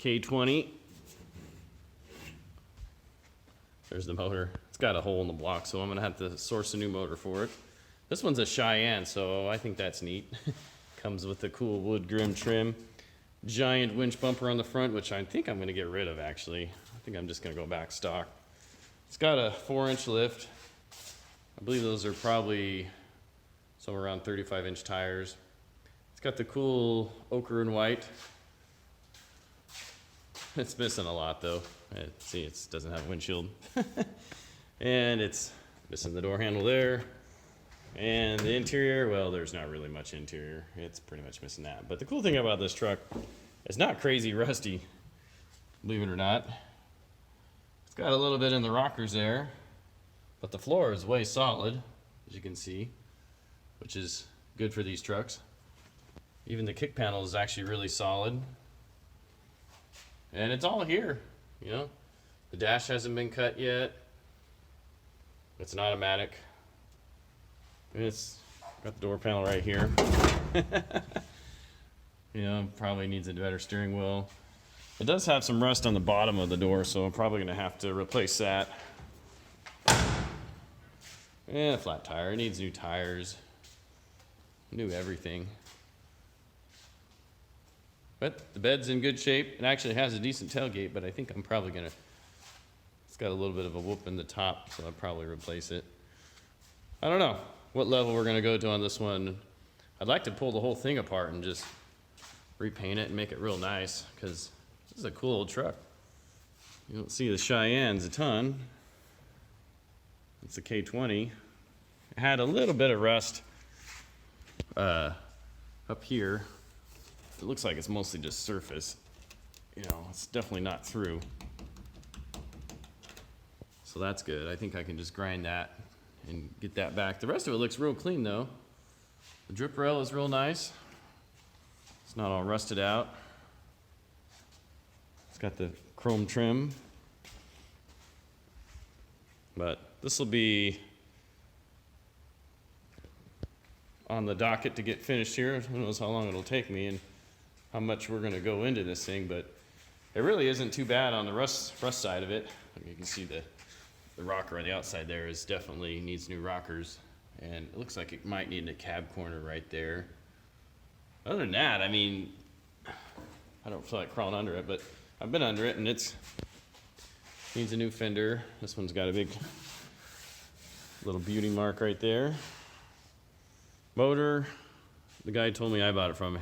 K20. There's the motor. It's got a hole in the block, so I'm gonna have to source a new motor for it. This one's a Cheyenne, so I think that's neat. Comes with the cool wood grim trim. Giant winch bumper on the front, which I think I'm gonna get rid of actually. I think I'm just gonna go back stock. It's got a 4-inch lift. I believe those are probably somewhere around 35-inch tires. It's got the cool ochre and white. It's missing a lot though. See, it doesn't have a windshield. And it's missing the door handle there. And the interior, well, there's not really much interior. It's pretty much missing that. But the cool thing about this truck, it's not crazy rusty, believe it or not. It's got a little bit in the rockers there, but the floor is way solid, as you can see, which is good for these trucks. Even the kick panel is actually really solid. And it's all here, you know. The dash hasn't been cut yet. It's an automatic. It's got the door panel right here. You know, probably needs a better steering wheel. It does have some rust on the bottom of the door, so I'm probably gonna have to replace that. Yeah, flat tire. It needs new tires. New everything. But the bed's in good shape. It actually has a decent tailgate, but I think I'm probably gonna, it's got a little bit of a whoop in the top, so I'll probably replace it. I don't know what level we're gonna go to on this one. I'd like to pull the whole thing apart and just repaint it and make it real nice, because this is a cool old truck. You don't see the Cheyennes a ton. It's a K20. It had a little bit of rust up here. It looks like it's mostly just surface. You know, it's definitely not through. So that's good. I think I can just grind that and get that back. The rest of it looks real clean though. The drip rail is real nice. It's not all rusted out. It's got the chrome trim. But this will be on the docket to get finished here. Who knows how long it'll take me and how much we're gonna go into this thing, but it really isn't too bad on the rust side of it. You can see the rocker on the outside there is definitely needs new rockers, and it looks like it might need a cab corner right there. Other than that, I mean, I don't feel like crawling under it, but I've been under it and it's needs a new fender. This one's got a big little beauty mark right there. Motor, the guy told me I bought it from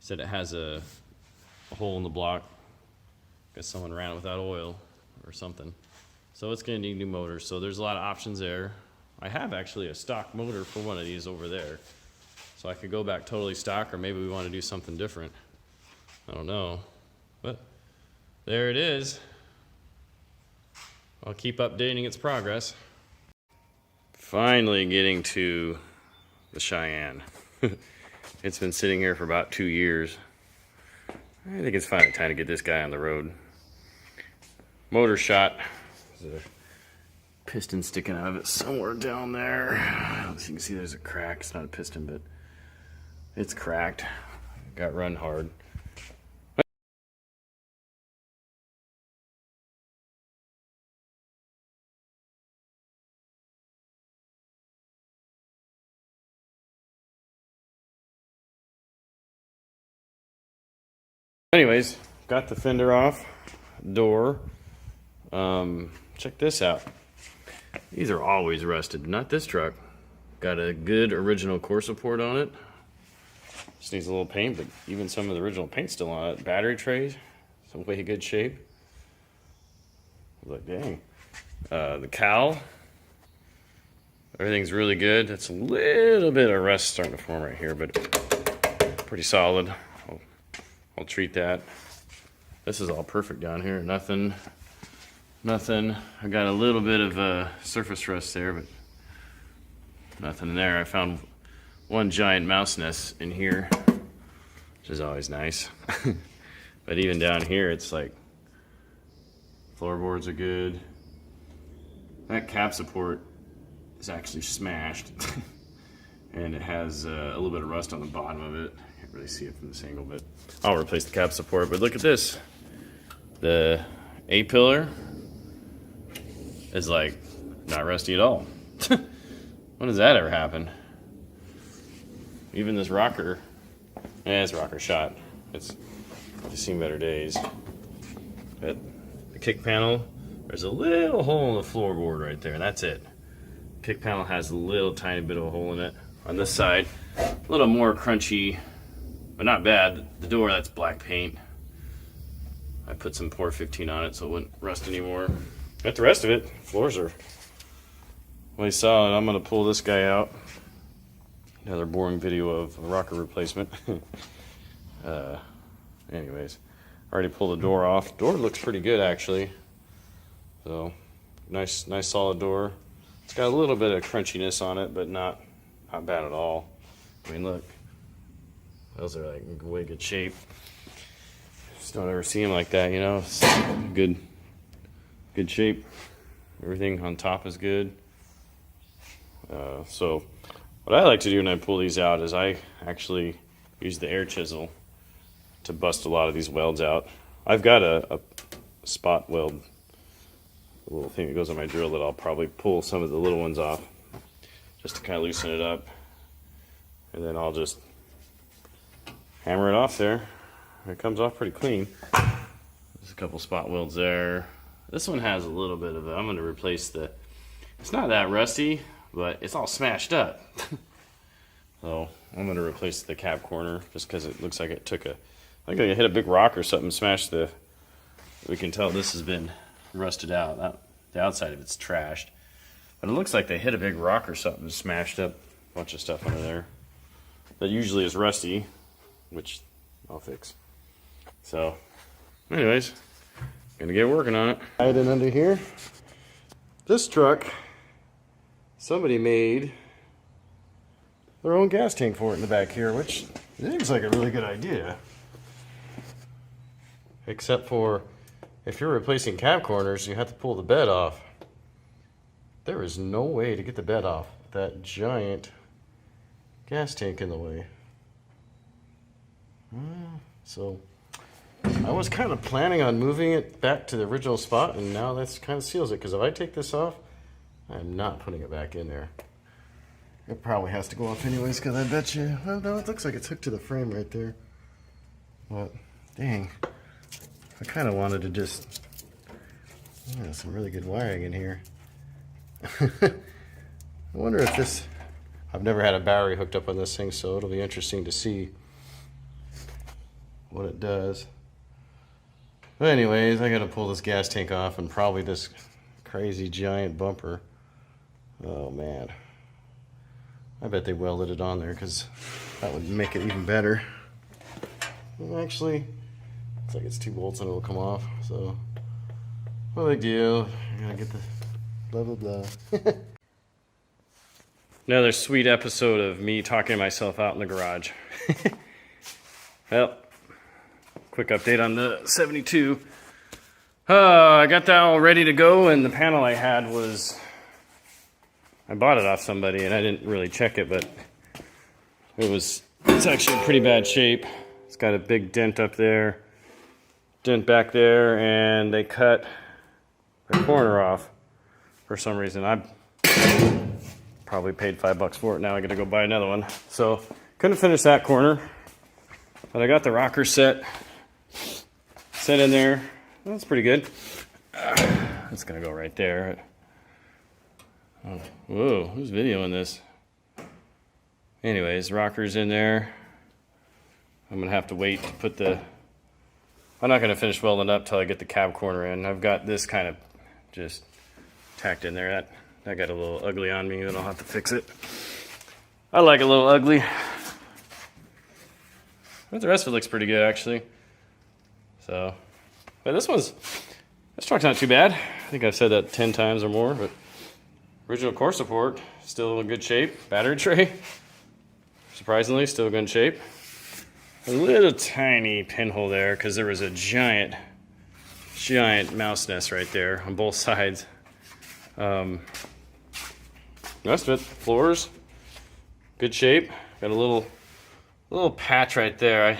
said it has a hole in the block. Guess someone ran it without oil or something. So it's gonna need new motors. So there's a lot of options there. I have actually a stock motor for one of these over there. So I could go back totally stock, or maybe we want to do something different. I don't know. But there it is. I'll keep updating its progress. Finally getting to the Cheyenne. It's been sitting here for about 2 years. I think it's finally time to get this guy on the road. Motor shot. There's a piston sticking out of it somewhere down there. As you can see, there's a crack. It's not a piston, but it's cracked. Got run hard. Anyways, got the fender off, door. Check this out. These are always rusted, not this truck. Got a good original core support on it. Just needs a little paint, but even some of the original paint's still on it. Battery trays, some way good shape. Look, dang. The cowl, everything's really good. That's a little bit of rust starting to form right here, but pretty solid. I'll treat that. This is all perfect down here. Nothing. I got a little bit of surface rust there, but nothing in there. I found one giant mouse nest in here, which is always nice. But even down here, it's like floorboards are good. That cab support is actually smashed, and it has a little bit of rust on the bottom of it. Can't really see it from this angle, but I'll replace the cab support. But look at this. The A-pillar is like not rusty at all. When does that ever happen? Even this rocker, this rocker shot. It's seen better days. But the kick panel, there's a little hole in the floorboard right there, and that's it. Kick panel has a little tiny bit of a hole in it. On this side, a little more crunchy, but not bad. The door, that's black paint. I put some Pour 15 on it so it wouldn't rust anymore. But the rest of it, floors are really solid. I'm gonna pull this guy out. Another boring video of a rocker replacement. Anyways, already pulled the door off. Door looks pretty good actually. So nice solid door. It's got a little bit of crunchiness on it, but not bad at all. I mean, look, those are like in way good shape. Just don't ever see them like that, you know. It's good shape. Everything on top is good. So what I like to do when I pull these out is I actually use the air chisel to bust a lot of these welds out. I've got a spot weld, a little thing that goes on my drill that I'll probably pull some of the little ones off just to kind of loosen it up, and then I'll just hammer it off there. It comes off pretty clean. There's a couple spot welds there. This one has a little bit of I'm going to replace it's not that rusty, but it's all smashed up. So I'm going to replace the cab corner just because it looks like it took I think I hit a big rock or something, smashed we can tell this has been rusted out. The outside of it's trashed. But it looks like they hit a big rock or something and smashed up a bunch of stuff under there. That usually is rusty, which I'll fix. So, anyways, gonna get working on it. Hiding under here. This truck, somebody made their own gas tank for it in the back here, which seems like a really good idea. Except for if you're replacing cab corners, you have to pull the bed off. There is no way to get the bed off with that giant gas tank in the way. So I was kind of planning on moving it back to the original spot, and now that's kind of seals it, because if I take this off, I'm not putting it back in there. It probably has to go off anyways, because I bet you, well, no, it looks like it's hooked to the frame right there. But dang, I kind of wanted to just, some really good wiring in here. I wonder if this, I've never had a battery hooked up on this thing, so it'll be interesting to see what it does. But anyways, I gotta pull this gas tank off and probably this crazy giant bumper. Oh man, I bet they welded it on there because that would make it even better. Well, actually, looks like it's 2 bolts and it'll come off, so no big deal. I gotta get the blah blah blah. Another sweet episode of me talking to myself out in the garage. Well, quick update on the 72. I got that all ready to go, and the panel I had was, I bought it off somebody and I didn't really check it, but it's actually in pretty bad shape. It's got a big dent up there, dent back there, and they cut the corner off for some reason. I probably paid $5 for it. Now I gotta go buy another one. So couldn't finish that corner, but I got the rocker set in there. That's pretty good. It's gonna go right there. Oh, whoa, who's videoing this? Anyways, rocker's in there. I'm gonna have to wait to put I'm not gonna finish welding up till I get the cab corner in. I've got this kind of just tacked in there. That got a little ugly on me, then I'll have to fix it. I like a little ugly. But the rest of it looks pretty good, actually. So, but this truck's not too bad. I think I've said that 10 times or more, but original core support, still in good shape. Battery tray, surprisingly, still in good shape. A little tiny pinhole there, because there was a giant mouse nest right there on both sides. Rest of it, floors, good shape. Got a little patch right there. I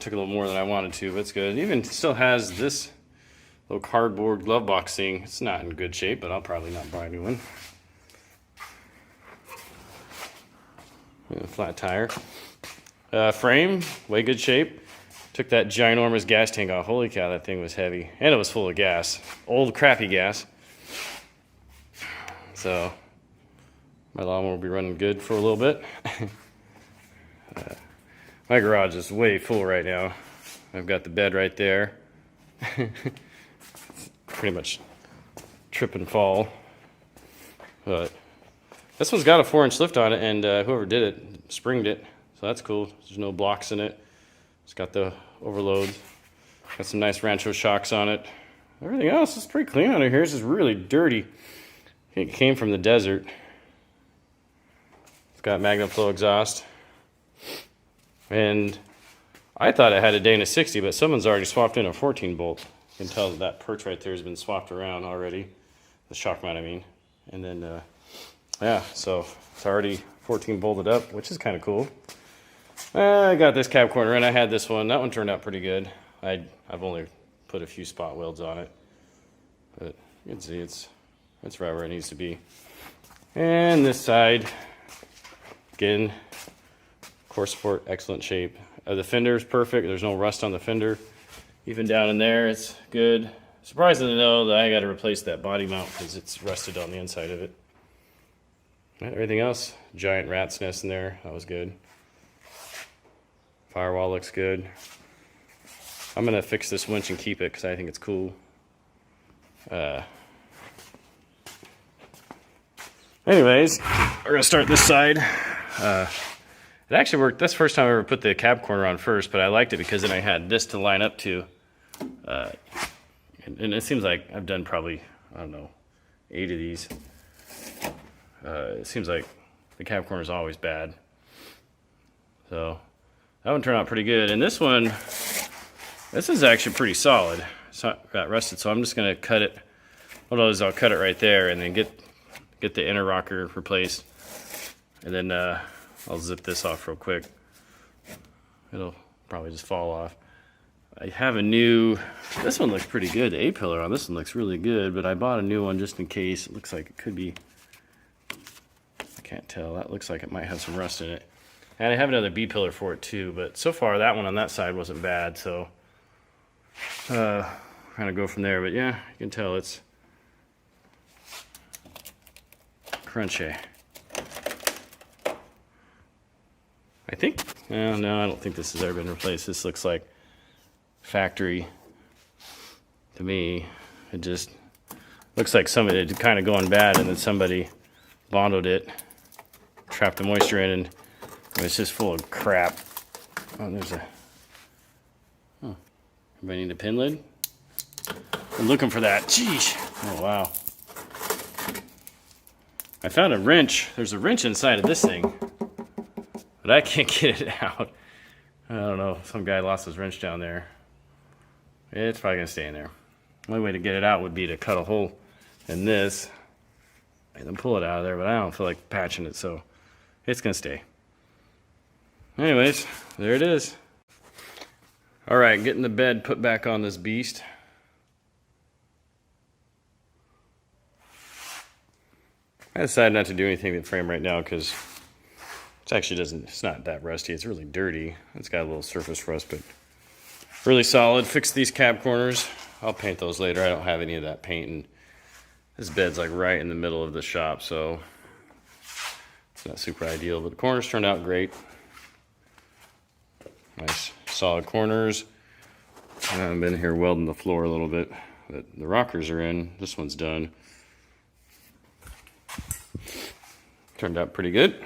Took a little more than I wanted to, but it's good. It even still has this little cardboard glove box thing. It's not in good shape, but I'll probably not buy a new one. Flat tire. Frame, way good shape. Took that ginormous gas tank off. Holy cow, that thing was heavy. And it was full of gas. Old, crappy gas. So, my lawnmower will be running good for a little bit. My garage is way full right now. I've got the bed right there. Pretty much trip and fall. But this one's got a 4-inch lift on it, and whoever did it springed it. So that's cool. There's no blocks in it. It's got the overload. Got some nice Rancho shocks on it. Everything else is pretty clean under here. This is really dirty. It came from the desert. It's got Magnum flow exhaust. And I thought it had a Dana 60, but someone's already swapped in a 14 bolt. You can tell that perch right there has been swapped around already. The shock mount, I mean. And then, yeah, so it's already 14 bolted up, which is kind of cool. I got this cab corner in. I had this one. That one turned out pretty good. I've only put a few spot welds on it. But you can see it's right where it needs to be. And this side, again, core support, excellent shape. The fender is perfect. There's no rust on the fender. Even down in there, it's good. Surprisingly though, that I got to replace that body mount because it's rusted on the inside of it. And everything else, giant rat's nest in there. That was good. Firewall looks good. I'm gonna fix this winch and keep it because I think it's cool. Anyways, we're gonna start this side. It actually worked. That's the first time I ever put the cab corner on first, but I liked it because then I had this to line up to. And it seems like I've done probably, I don't know, 8 of these. It seems like the cab corner is always bad. So that one turned out pretty good. And this one, this is actually pretty solid. It's not got rusted, so I'm just gonna cut it. What I'll do is I'll cut it right there and then get the inner rocker replaced. And then I'll zip this off real quick. It'll probably just fall off. I have a new, this one looks pretty good. The A-pillar on this one looks really good, but I bought a new one just in case. It looks like it could be, I can't tell. That looks like it might have some rust in it. And I have another B-pillar for it too, but so far that one on that side wasn't bad, so kind of go from there. But yeah, you can tell it's crunchy. I think, no, I don't think this has ever been replaced. This looks like factory to me. It just looks like somebody had kind of gone bad and then somebody bonded it, trapped the moisture in, and it's just full of crap. Oh, there's a, oh, everybody need a pin lid? I'm looking for that. Jeez. Oh, wow. I found a wrench. There's a wrench inside of this thing, but I can't get it out. I don't know. Some guy lost his wrench down there. It's probably gonna stay in there. The only way to get it out would be to cut a hole in this and then pull it out of there, but I don't feel like patching it, so it's gonna stay. Anyways, there it is. All right, getting the bed put back on this beast. I decided not to do anything to the frame right now because it actually it's not that rusty. It's really dirty. It's got a little surface rust, but really solid. Fix these cab corners. I'll paint those later. I don't have any of that paint, and this bed's like right in the middle of the shop, so it's not super ideal, but the corners turned out great. Nice solid corners. I've been here welding the floor a little bit, but the rockers are in. This one's done. Turned out pretty good.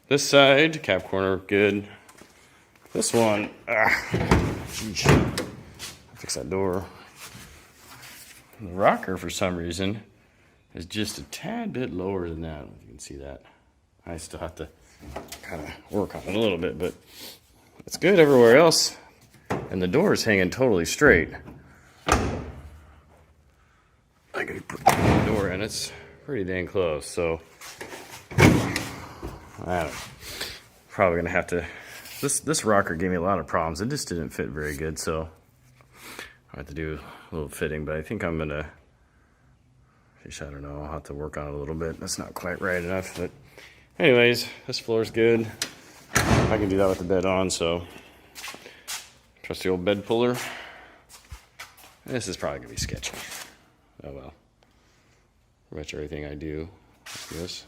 This side, cab corner, good. This one, fix that door. The rocker, for some reason, is just a tad bit lower than that. You can see that. I still have to kind of work on it a little bit, but it's good everywhere else. And the door is hanging totally straight. I could put the door in. It's pretty dang close, so I don't know. Probably gonna have to This rocker gave me a lot of problems. It just didn't fit very good, so I have to do a little fitting, but I think I'm gonna, I don't know, I'll have to work on it a little bit. That's not quite right enough, but anyways, this floor's good. I can do that with the bed on, so trusty old bed puller. This is probably gonna be sketchy. Oh well. Pretty much everything I do is this.